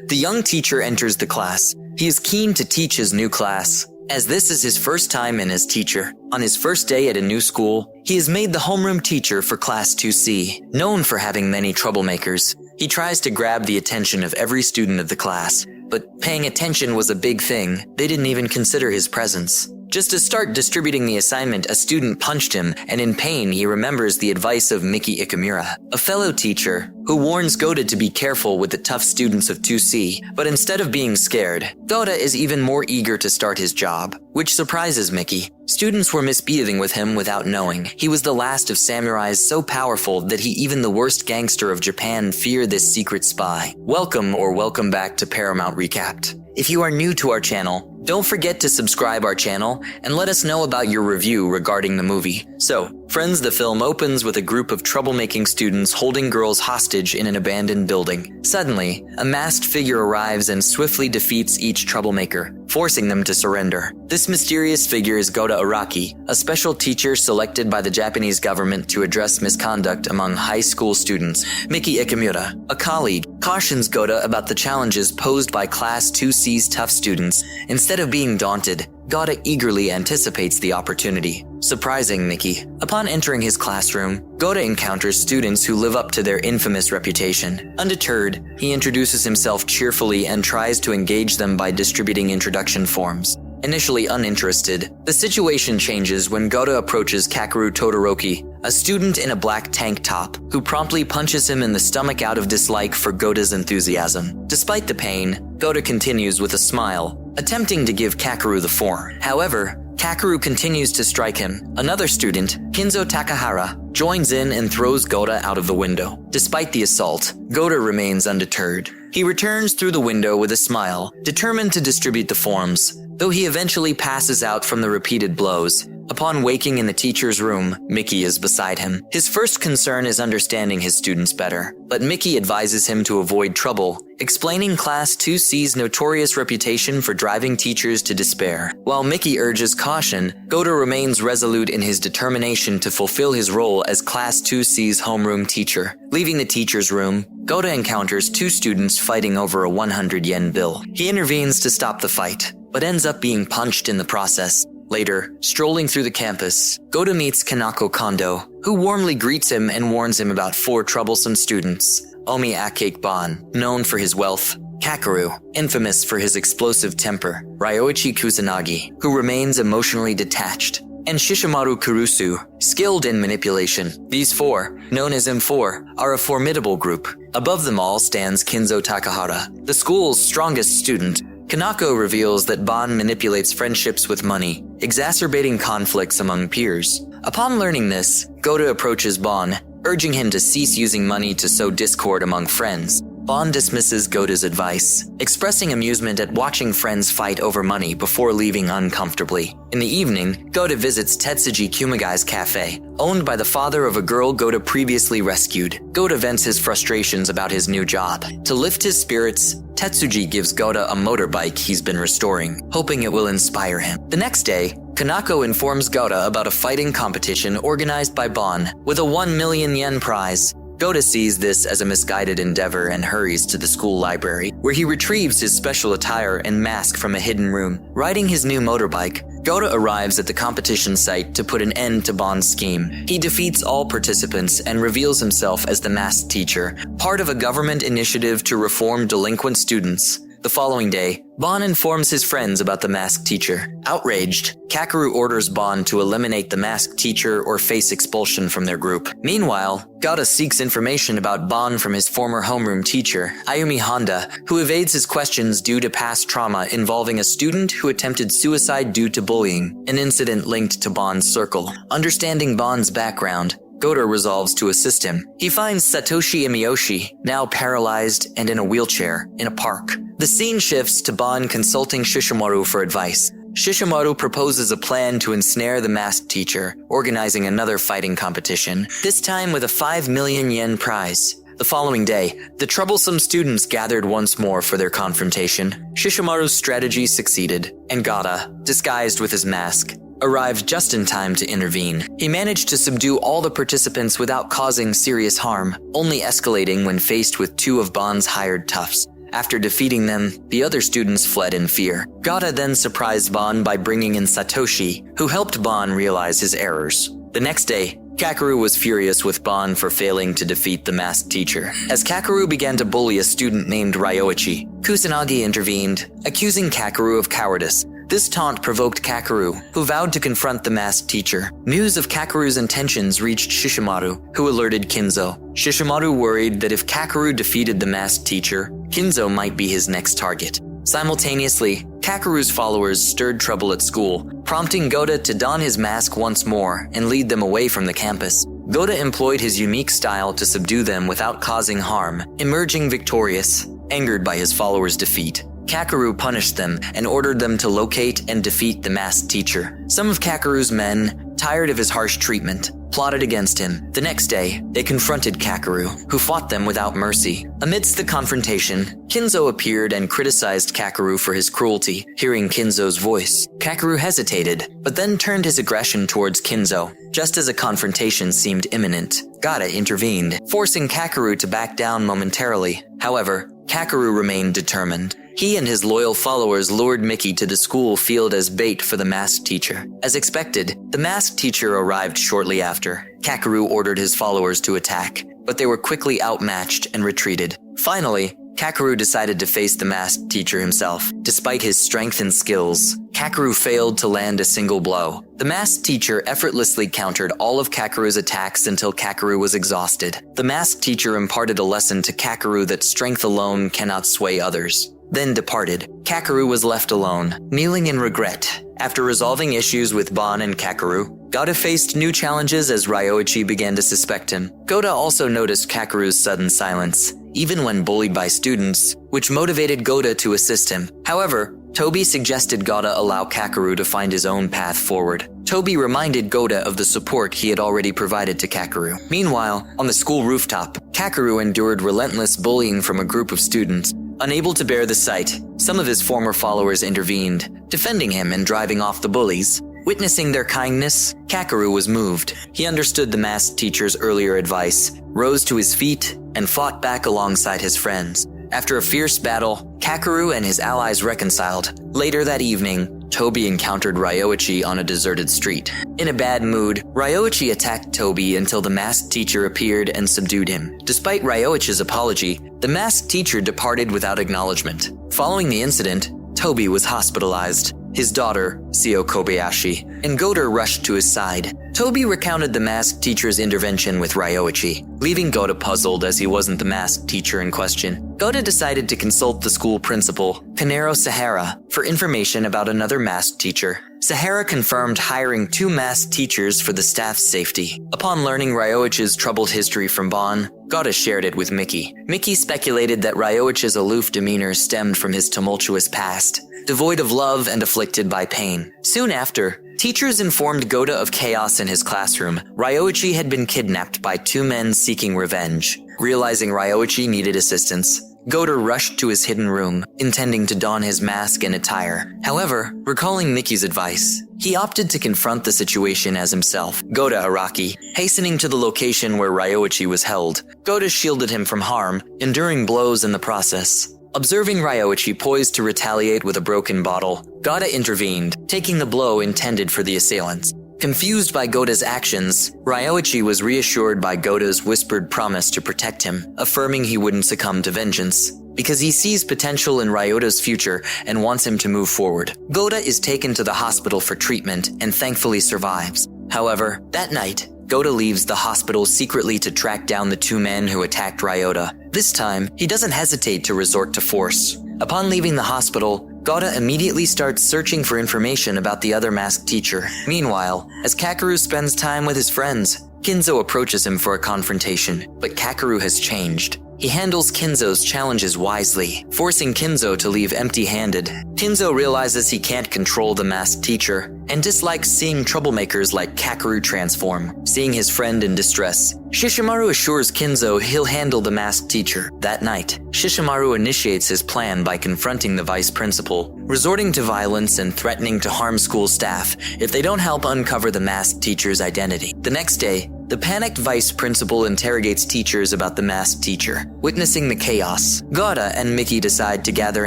The young teacher enters the class. He is keen to teach his new class, as this is his first time in as teacher. On his first day at a new school, he is made the homeroom teacher for Class 2C, known for having many troublemakers. He tries to grab the attention of every student of the class, but paying attention was a big thing. They didn't even consider his presence. Just to start distributing the assignment, a student punched him, and in pain he remembers the advice of Miki Ikamura, a fellow teacher, who warns Goda to be careful with the tough students of 2C, but instead of being scared, Goda is even more eager to start his job, which surprises Miki. Students were misbehaving with him without knowing. He was the last of samurais so powerful that even the worst gangster of Japan feared this secret spy. Welcome back to Paramount Recapped. If you are new to our channel, don't forget to subscribe our channel and let us know about your review regarding the movie. So, friends, the film opens with a group of troublemaking students holding girls hostage in an abandoned building. Suddenly, a masked figure arrives and swiftly defeats each troublemaker, forcing them to surrender. This mysterious figure is Goda Araki, a special teacher selected by the Japanese government to address misconduct among high school students. Miki Ikamura, a colleague, cautions Goda about the challenges posed by Class 2C's tough students. Instead of being daunted, Goda eagerly anticipates the opportunity, surprising Miki. Upon entering his classroom, Goda encounters students who live up to their infamous reputation. Undeterred, he introduces himself cheerfully and tries to engage them by distributing introduction forms. Initially uninterested, the situation changes when Goda approaches Kakeru Todoroki, a student in a black tank top, who promptly punches him in the stomach out of dislike for Goda's enthusiasm. Despite the pain, Goda continues with a smile, attempting to give Kakeru the form. However, Kakeru continues to strike him. Another student, Kinzo Takahara, joins in and throws Goda out of the window. Despite the assault, Goda remains undeterred. He returns through the window with a smile, determined to distribute the forms, though he eventually passes out from the repeated blows. Upon waking in the teacher's room, Miki is beside him. His first concern is understanding his students better, but Miki advises him to avoid trouble, explaining Class 2C's notorious reputation for driving teachers to despair. While Miki urges caution, Goda remains resolute in his determination to fulfill his role as Class 2C's homeroom teacher. Leaving the teacher's room, Goda encounters two students fighting over a 100 yen bill. He intervenes to stop the fight, but ends up being punched in the process. Later, strolling through the campus, Goda meets Kanako Kondo, who warmly greets him and warns him about four troublesome students: Omi Akake Ban, known for his wealth; Kakeru, infamous for his explosive temper; Ryoichi Kusanagi, who remains emotionally detached; and Shishimaru Kurusu, skilled in manipulation. These four, known as M4, are a formidable group. Above them all stands Kinzo Takahara, the school's strongest student. Kanako reveals that Ban manipulates friendships with money, exacerbating conflicts among peers. Upon learning this, Goda approaches Ban, urging him to cease using money to sow discord among friends. Ban dismisses Goda's advice, expressing amusement at watching friends fight over money before leaving uncomfortably. In the evening, Goda visits Tetsuji Kumagai's cafe, owned by the father of a girl Goda previously rescued. Goda vents his frustrations about his new job. To lift his spirits, Tetsuji gives Goda a motorbike he's been restoring, hoping it will inspire him. The next day, Kanako informs Goda about a fighting competition organized by Ban, with a 1 million yen prize. Goda sees this as a misguided endeavor and hurries to the school library, where he retrieves his special attire and mask from a hidden room. Riding his new motorbike, Goda arrives at the competition site to put an end to Ban's scheme. He defeats all participants and reveals himself as the masked teacher, part of a government initiative to reform delinquent students. The following day, Ban informs his friends about the masked teacher. Outraged, Kakeru orders Ban to eliminate the masked teacher or face expulsion from their group. Meanwhile, Goda seeks information about Ban from his former homeroom teacher, Ayumi Honda, who evades his questions due to past trauma involving a student who attempted suicide due to bullying, an incident linked to Ban's circle. Understanding Ban's background, Goda resolves to assist him. He finds Satoshi Miyoshi, now paralyzed and in a wheelchair, in a park. The scene shifts to Ban consulting Shishimaru for advice. Shishimaru proposes a plan to ensnare the masked teacher, organizing another fighting competition, this time with a 5 million yen prize. The following day, the troublesome students gathered once more for their confrontation. Shishimaru's strategy succeeded, and Goda, disguised with his mask, arrived just in time to intervene. He managed to subdue all the participants without causing serious harm, only escalating when faced with two of Ban's hired toughs. After defeating them, the other students fled in fear. Gata then surprised Bon by bringing in Satoshi, who helped Bon realize his errors. The next day, Kakeru was furious with Bon for failing to defeat the masked teacher. As Kakeru began to bully a student named Ryoichi, Kusanagi intervened, accusing Kakeru of cowardice. This taunt provoked Kakeru, who vowed to confront the masked teacher. News of Kakeru's intentions reached Shishimaru, who alerted Kinzo. Shishimaru worried that if Kakeru defeated the masked teacher, Kinzo might be his next target. Simultaneously, Kakeru's followers stirred trouble at school, prompting Gota to don his mask once more and lead them away from the campus. Gota employed his unique style to subdue them without causing harm, emerging victorious. Angered by his followers' defeat, Kakeru punished them and ordered them to locate and defeat the masked teacher. Some of Kakeru's men, tired of his harsh treatment, plotted against him. The next day, they confronted Kakeru, who fought them without mercy. Amidst the confrontation, Kinzo appeared and criticized Kakeru for his cruelty. Hearing Kinzo's voice, Kakeru hesitated, but then turned his aggression towards Kinzo. Just as a confrontation seemed imminent, Gata intervened, forcing Kakeru to back down momentarily. However, Kakeru remained determined. He and his loyal followers lured Mickey to the school field as bait for the masked teacher. As expected, the masked teacher arrived shortly after. Kakeru ordered his followers to attack, but they were quickly outmatched and retreated. Finally, Kakeru decided to face the masked teacher himself. Despite his strength and skills, Kakeru failed to land a single blow. The masked teacher effortlessly countered all of Kakeru's attacks until Kakeru was exhausted. The masked teacher imparted a lesson to Kakeru that strength alone cannot sway others, then departed. Kakeru was left alone, kneeling in regret. After resolving issues with Bon and Kakeru, Gota faced new challenges as Ryoichi began to suspect him. Gota also noticed Kakeru's sudden silence, even when bullied by students, which motivated Gota to assist him. However, Toby suggested Gota allow Kakeru to find his own path forward. Toby reminded Gota of the support he had already provided to Kakeru. Meanwhile, on the school rooftop, Kakeru endured relentless bullying from a group of students. Unable to bear the sight, some of his former followers intervened, defending him and driving off the bullies. Witnessing their kindness, Kakeru was moved. He understood the masked teacher's earlier advice, rose to his feet, and fought back alongside his friends. After a fierce battle, Kakeru and his allies reconciled. Later that evening, Toby encountered Ryoichi on a deserted street. In a bad mood, Ryoichi attacked Toby until the masked teacher appeared and subdued him. Despite Ryoichi's apology, the masked teacher departed without acknowledgement. Following the incident, Toby was hospitalized. His daughter, Seo Kobayashi, and Gota rushed to his side. Toby recounted the masked teacher's intervention with Ryoichi, leaving Gota puzzled as he wasn't the masked teacher in question. Gota decided to consult the school principal, Kanero Sahara, for information about another masked teacher. Sahara confirmed hiring 2 masked teachers for the staff's safety. Upon learning Ryoichi's troubled history from Bon, Gota shared it with Mickey. Mickey speculated that Ryoichi's aloof demeanor stemmed from his tumultuous past, devoid of love and afflicted by pain. Soon after, teachers informed Gota of chaos in his classroom. Ryoichi had been kidnapped by 2 men seeking revenge. Realizing Ryoichi needed assistance, Gota rushed to his hidden room, intending to don his mask and attire. However, recalling Mickey's advice, he opted to confront the situation as himself. Gota Araki, hastening to the location where Ryoichi was held. Gota shielded him from harm, enduring blows in the process. Observing Ryoichi poised to retaliate with a broken bottle, Gota intervened, taking the blow intended for the assailants. Confused by Gota's actions, Ryoichi was reassured by Gota's whispered promise to protect him, affirming he wouldn't succumb to vengeance, because he sees potential in Ryota's future and wants him to move forward. Gota is taken to the hospital for treatment and thankfully survives. However, that night, Gota leaves the hospital secretly to track down the 2 men who attacked Ryota. This time, he doesn't hesitate to resort to force. Upon leaving the hospital, Gota immediately starts searching for information about the other masked teacher. Meanwhile, as Kakeru spends time with his friends, Kinzo approaches him for a confrontation, but Kakeru has changed. He handles Kinzo's challenges wisely, forcing Kinzo to leave empty-handed. Kinzo realizes he can't control the masked teacher and dislikes seeing troublemakers like Kakeru transform. Seeing his friend in distress, Shishimaru assures Kinzo he'll handle the masked teacher. That night, Shishimaru initiates his plan by confronting the vice principal, resorting to violence and threatening to harm school staff if they don't help uncover the masked teacher's identity. The next day, The panicked vice principal interrogates teachers about the masked teacher. Witnessing the chaos, Gota and Miki decide to gather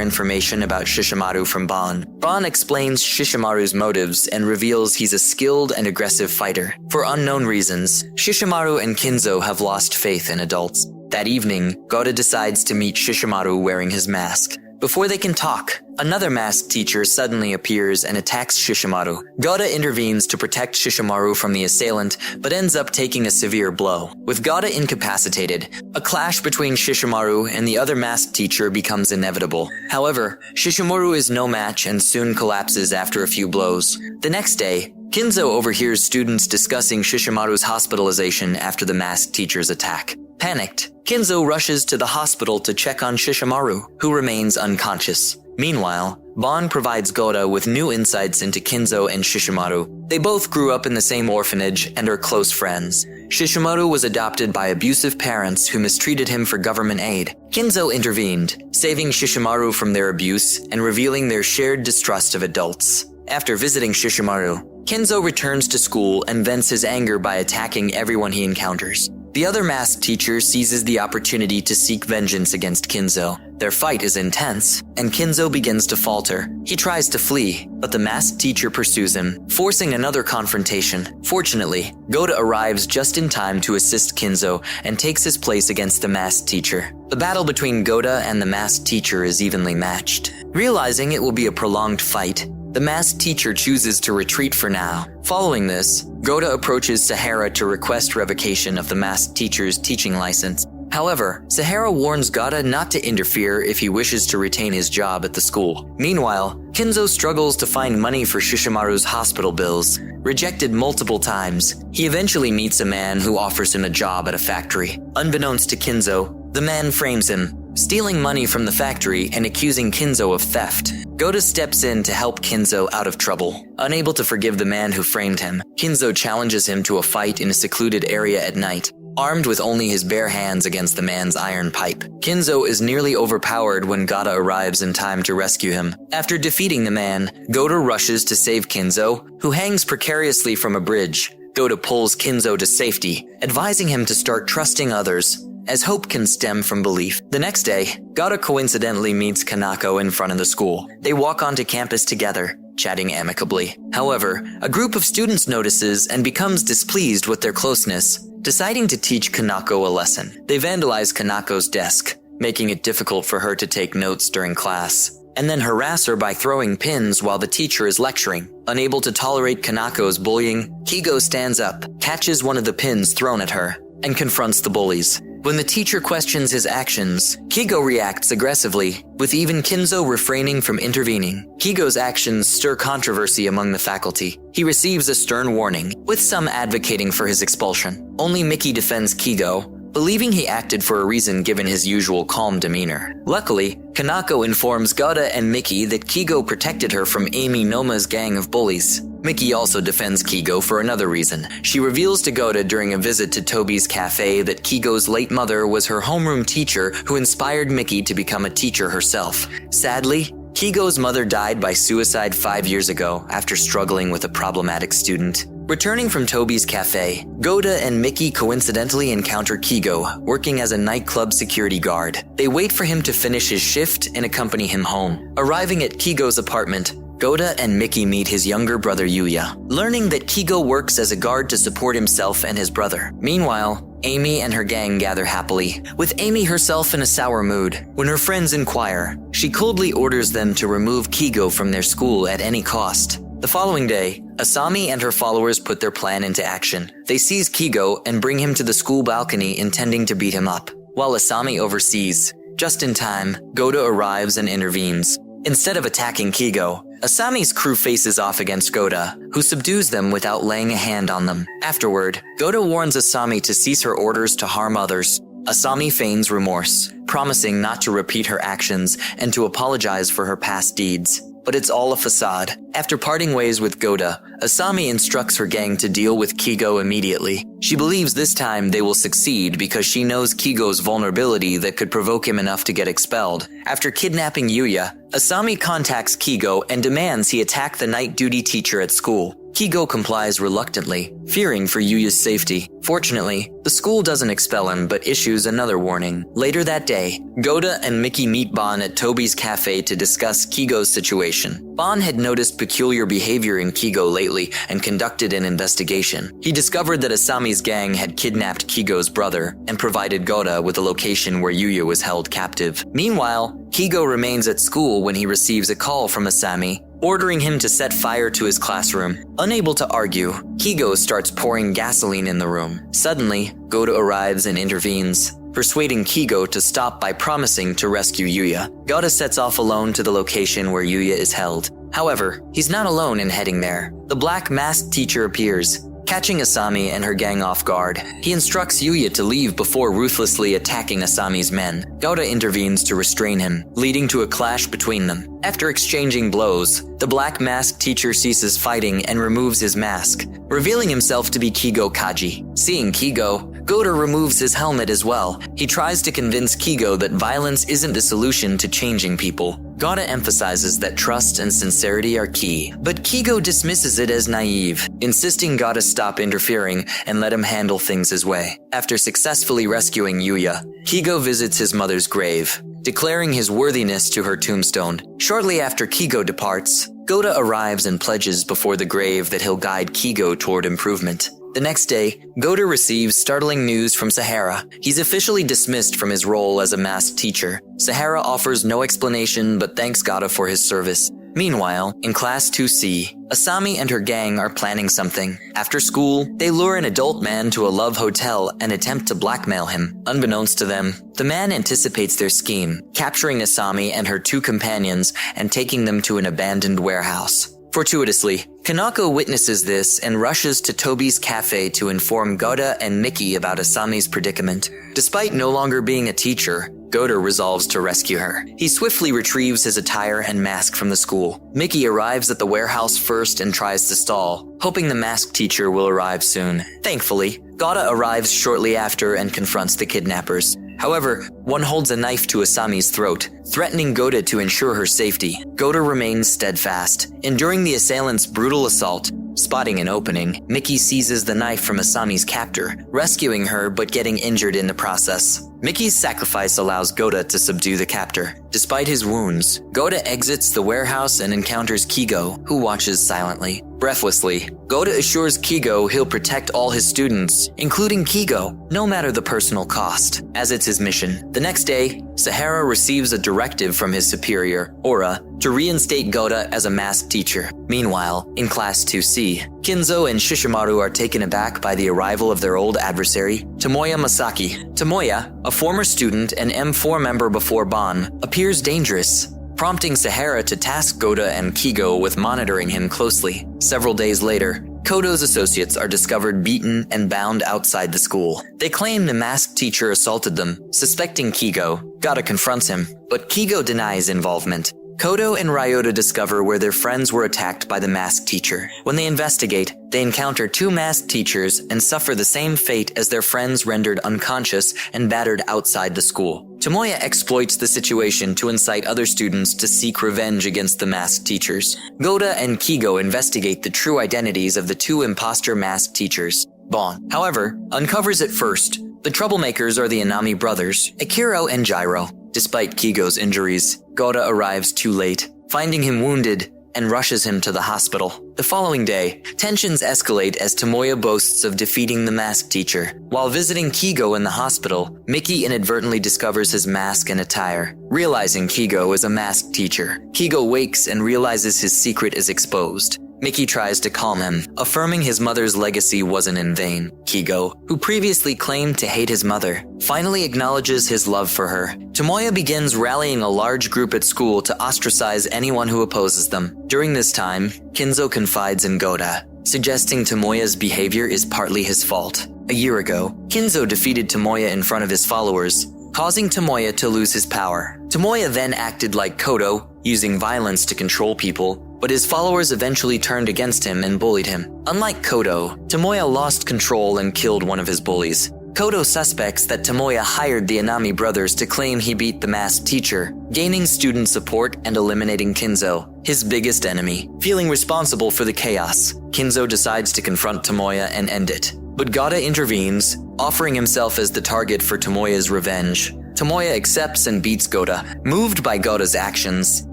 information about Shishimaru from Bon. Bon explains Shishimaru's motives and reveals he's a skilled and aggressive fighter. For unknown reasons, Shishimaru and Kinzo have lost faith in adults. That evening, Gota decides to meet Shishimaru wearing his mask. Before they can talk, another masked teacher suddenly appears and attacks Shishimaru. Gota intervenes to protect Shishimaru from the assailant, but ends up taking a severe blow. With Gota incapacitated, a clash between Shishimaru and the other masked teacher becomes inevitable. However, Shishimaru is no match and soon collapses after a few blows. The next day, Kinzo overhears students discussing Shishimaru's hospitalization after the masked teacher's attack. Panicked, Kinzo rushes to the hospital to check on Shishimaru, who remains unconscious. Meanwhile, Bon provides Gota with new insights into Kinzo and Shishimaru. They both grew up in the same orphanage and are close friends. Shishimaru was adopted by abusive parents who mistreated him for government aid. Kinzo intervened, saving Shishimaru from their abuse and revealing their shared distrust of adults. After visiting Shishimaru, Kinzo returns to school and vents his anger by attacking everyone he encounters. The other masked teacher seizes the opportunity to seek vengeance against Kinzo. Their fight is intense, and Kinzo begins to falter. He tries to flee, but the masked teacher pursues him, forcing another confrontation. Fortunately, Gota arrives just in time to assist Kinzo and takes his place against the masked teacher. The battle between Gota and the masked teacher is evenly matched. Realizing it will be a prolonged fight, the masked teacher chooses to retreat for now. Following this, Gota approaches Sahara to request revocation of the masked teacher's teaching license. However, Sahara warns Gota not to interfere if he wishes to retain his job at the school. Meanwhile, Kinzo struggles to find money for Shishimaru's hospital bills. Rejected multiple times, he eventually meets a man who offers him a job at a factory. Unbeknownst to Kinzo, the man frames him, stealing money from the factory and accusing Kinzo of theft. Gota steps in to help Kinzo out of trouble. Unable to forgive the man who framed him, Kinzo challenges him to a fight in a secluded area at night, armed with only his bare hands against the man's iron pipe. Kinzo is nearly overpowered when Gota arrives in time to rescue him. After defeating the man, Gota rushes to save Kinzo, who hangs precariously from a bridge. Gota pulls Kinzo to safety, advising him to start trusting others, as hope can stem from belief. The next day, Gota coincidentally meets Kanako in front of the school. They walk onto campus together, chatting amicably. However, a group of students notices and becomes displeased with their closeness, deciding to teach Kanako a lesson. They vandalize Kanako's desk, making it difficult for her to take notes during class, and then harass her by throwing pins while the teacher is lecturing. Unable to tolerate Kanako's bullying, Kigo stands up, catches one of the pins thrown at her, and confronts the bullies. When the teacher questions his actions, Kigo reacts aggressively, with even Kinzo refraining from intervening. Kigo's actions stir controversy among the faculty. He receives a stern warning, with some advocating for his expulsion. Only Miki defends Kigo, believing he acted for a reason given his usual calm demeanor. Luckily, Kanako informs Gota and Miki that Kigo protected her from Amy Noma's gang of bullies. Miki also defends Kigo for another reason. She reveals to Gota during a visit to Toby's cafe that Kigo's late mother was her homeroom teacher who inspired Miki to become a teacher herself. Sadly, Kigo's mother died by suicide 5 years ago after struggling with a problematic student. Returning from Toby's cafe, Gota and Miki coincidentally encounter Kigo, working as a nightclub security guard. They wait for him to finish his shift and accompany him home. Arriving at Kigo's apartment, Gota and Miki meet his younger brother Yuya, learning that Kigo works as a guard to support himself and his brother. Meanwhile, Amy and her gang gather happily, with Amy herself in a sour mood. When her friends inquire, she coldly orders them to remove Kigo from their school at any cost. The following day, Asami and her followers put their plan into action. They seize Kigo and bring him to the school balcony intending to beat him up. While Asami oversees, just in time, Gota arrives and intervenes. Instead of attacking Kigo, Asami's crew faces off against Gota, who subdues them without laying a hand on them. Afterward, Gota warns Asami to cease her orders to harm others. Asami feigns remorse, promising not to repeat her actions and to apologize for her past deeds. But it's all a facade. After parting ways with Gota, Asami instructs her gang to deal with Kigo immediately. She believes this time they will succeed because she knows Kigo's vulnerability that could provoke him enough to get expelled. After kidnapping Yuya, Asami contacts Kigo and demands he attack the night duty teacher at school. Kigo complies reluctantly, fearing for Yuya's safety. Fortunately, the school doesn't expel him but issues another warning. Later that day, Goda and Mickey meet Bon at Toby's cafe to discuss Kigo's situation. Bon had noticed peculiar behavior in Kigo lately and conducted an investigation. He discovered that Asami's gang had kidnapped Kigo's brother and provided Goda with a location where Yuya was held captive. Meanwhile, Kigo remains at school when he receives a call from Asami, ordering him to set fire to his classroom. Unable to argue, Kigo starts pouring gasoline in the room. Suddenly, Goda arrives and intervenes, persuading Kigo to stop by promising to rescue Yuya. Goda sets off alone to the location where Yuya is held. However, he's not alone in heading there. The black masked teacher appears, catching Asami and her gang off guard. He instructs Yuya to leave before ruthlessly attacking Asami's men. Goda intervenes to restrain him, leading to a clash between them. After exchanging blows, the black masked teacher ceases fighting and removes his mask, revealing himself to be Kigo Kaji. Seeing Kigo, Goda removes his helmet as well. He tries to convince Kigo that violence isn't the solution to changing people. Goda emphasizes that trust and sincerity are key, but Kigo dismisses it as naive, insisting Goda stop interfering and let him handle things his way. After successfully rescuing Yuya, Kigo visits his mother's grave, declaring his worthiness to her tombstone. Shortly after Kigo departs, Goda arrives and pledges before the grave that he'll guide Kigo toward improvement. The next day, Goda receives startling news from Sahara. He's officially dismissed from his role as a masked teacher. Sahara offers no explanation but thanks Goda for his service. Meanwhile, in Class 2C, Asami and her gang are planning something. After school, they lure an adult man to a love hotel and attempt to blackmail him. Unbeknownst to them, the man anticipates their scheme, capturing Asami and her two companions and taking them to an abandoned warehouse. Fortuitously, Kanako witnesses this and rushes to Toby's cafe to inform Goda and Mickey about Asami's predicament. Despite no longer being a teacher, Goda resolves to rescue her. He swiftly retrieves his attire and mask from the school. Mickey arrives at the warehouse first and tries to stall, hoping the masked teacher will arrive soon. Thankfully, Goda arrives shortly after and confronts the kidnappers. However, one holds a knife to Asami's throat, threatening Goda to ensure her safety. Goda remains steadfast, enduring the assailant's brutal assault. Spotting an opening, Mickey seizes the knife from Asami's captor, rescuing her but getting injured in the process. Mickey's sacrifice allows Goda to subdue the captor. Despite his wounds, Goda exits the warehouse and encounters Kigo, who watches silently. Breathlessly, Goda assures Kigo he'll protect all his students, including Kigo, no matter the personal cost, as it's his mission. The next day, Sahara receives a directive from his superior, Ora, to reinstate Goda as a masked teacher. Meanwhile, in Class 2C, Kinzo and Shishimaru are taken aback by the arrival of their old adversary, Tomoya Masaki. Tomoya, a former student and M4 member before Bon, appears dangerous, prompting Sahara to task Goda and Kigo with monitoring him closely. Several days later, Kodo's associates are discovered beaten and bound outside the school. They claim the masked teacher assaulted them. Suspecting Kigo, Goda confronts him, but Kigo denies involvement. Kodo and Ryota discover where their friends were attacked by the masked teacher. When they investigate, they encounter two masked teachers and suffer the same fate as their friends rendered unconscious and battered outside the school. Tomoya exploits the situation to incite other students to seek revenge against the masked teachers. Goda and Kigo investigate the true identities of the two imposter masked teachers. Bon, however, uncovers it first. The troublemakers are the Inami brothers, Akiro and Jiro. Despite Kigo's injuries, Goda arrives too late, finding him wounded and rushes him to the hospital. The following day, tensions escalate as Tomoya boasts of defeating the masked teacher. While visiting Kigo in the hospital, Mickey inadvertently discovers his mask and attire. Realizing Kigo is a masked teacher, Kigo wakes and realizes his secret is exposed. Mickey tries to calm him, affirming his mother's legacy wasn't in vain. Kigo, who previously claimed to hate his mother, finally acknowledges his love for her. Tomoya begins rallying a large group at school to ostracize anyone who opposes them. During this time, Kinzo confides in Goda, suggesting Tomoya's behavior is partly his fault. A year ago, Kinzo defeated Tomoya in front of his followers, causing Tomoya to lose his power. Tomoya then acted like Kodo, using violence to control people, but his followers eventually turned against him and bullied him. Unlike Kodo, Tomoya lost control and killed one of his bullies. Kodo suspects that Tomoya hired the Anami brothers to claim he beat the masked teacher, gaining student support and eliminating Kinzo, his biggest enemy. Feeling responsible for the chaos, Kinzo decides to confront Tomoya and end it. But Gata intervenes, offering himself as the target for Tomoya's revenge. Tomoya accepts and beats Gota. Moved by Gota's actions,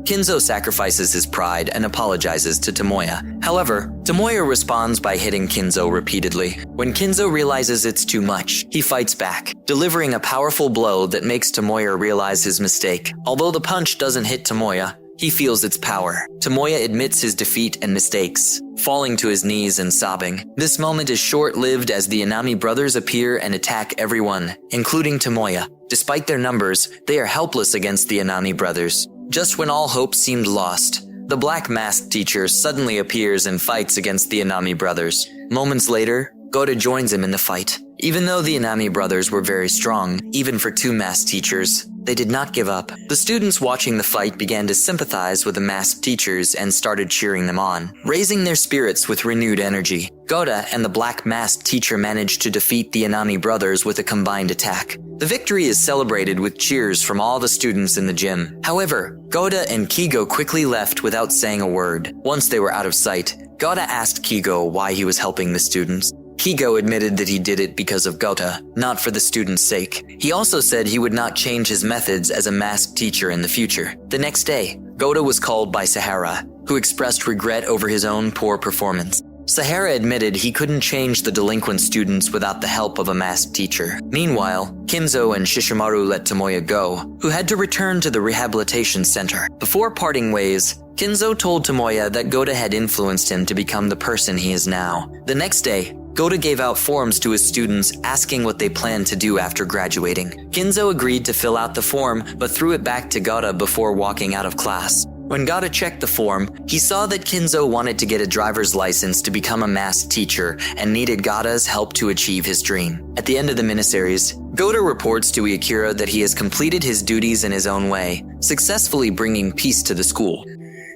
Kinzo sacrifices his pride and apologizes to Tomoya. However, Tomoya responds by hitting Kinzo repeatedly. When Kinzo realizes it's too much, he fights back, delivering a powerful blow that makes Tomoya realize his mistake. Although the punch doesn't hit Tomoya, he feels its power. Tomoya admits his defeat and mistakes, falling to his knees and sobbing. This moment is short-lived as the Anami brothers appear and attack everyone, including Tomoya. Despite their numbers, they are helpless against the Anami brothers. Just when all hope seemed lost, the black masked teacher suddenly appears and fights against the Anami brothers. Moments later, Gota joins him in the fight. Even though the Anami brothers were very strong, even for two masked teachers, they did not give up. The students watching the fight began to sympathize with the masked teachers and started cheering them on, raising their spirits with renewed energy. Gota and the black masked teacher managed to defeat the Anami brothers with a combined attack. The victory is celebrated with cheers from all the students in the gym. However, Gota and Kigo quickly left without saying a word. Once they were out of sight, Gota asked Kigo why he was helping the students. Kigo admitted that he did it because of Gota, not for the students' sake. He also said he would not change his methods as a masked teacher in the future. The next day, Gota was called by Sahara, who expressed regret over his own poor performance. Sahara admitted he couldn't change the delinquent students without the help of a masked teacher. Meanwhile, Kinzo and Shishimaru let Tomoya go, who had to return to the rehabilitation center. Before parting ways, Kinzo told Tomoya that Gota had influenced him to become the person he is now. The next day, Gota gave out forms to his students asking what they planned to do after graduating. Kinzo agreed to fill out the form but threw it back to Gota before walking out of class. When Gota checked the form, he saw that Kinzo wanted to get a driver's license to become a masked teacher and needed Gota's help to achieve his dream. At the end of the miniseries, Gota reports to Iakura that he has completed his duties in his own way, successfully bringing peace to the school.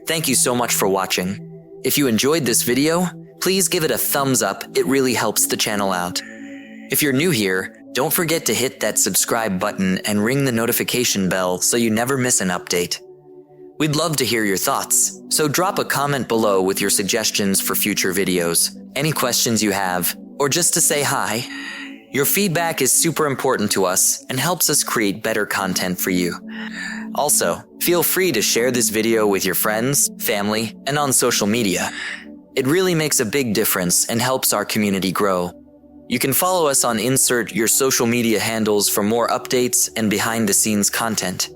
Thank you so much for watching. If you enjoyed this video, please give it a thumbs up, it really helps the channel out. If you're new here, don't forget to hit that subscribe button and ring the notification bell so you never miss an update. We'd love to hear your thoughts, so drop a comment below with your suggestions for future videos, any questions you have, or just to say hi. Your feedback is super important to us and helps us create better content for you. Also, feel free to share this video with your friends, family, and on social media. It really makes a big difference and helps our community grow. You can follow us on Insert your social media handles for more updates and behind-the-scenes content.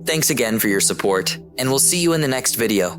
Thanks again for your support, and we'll see you in the next video.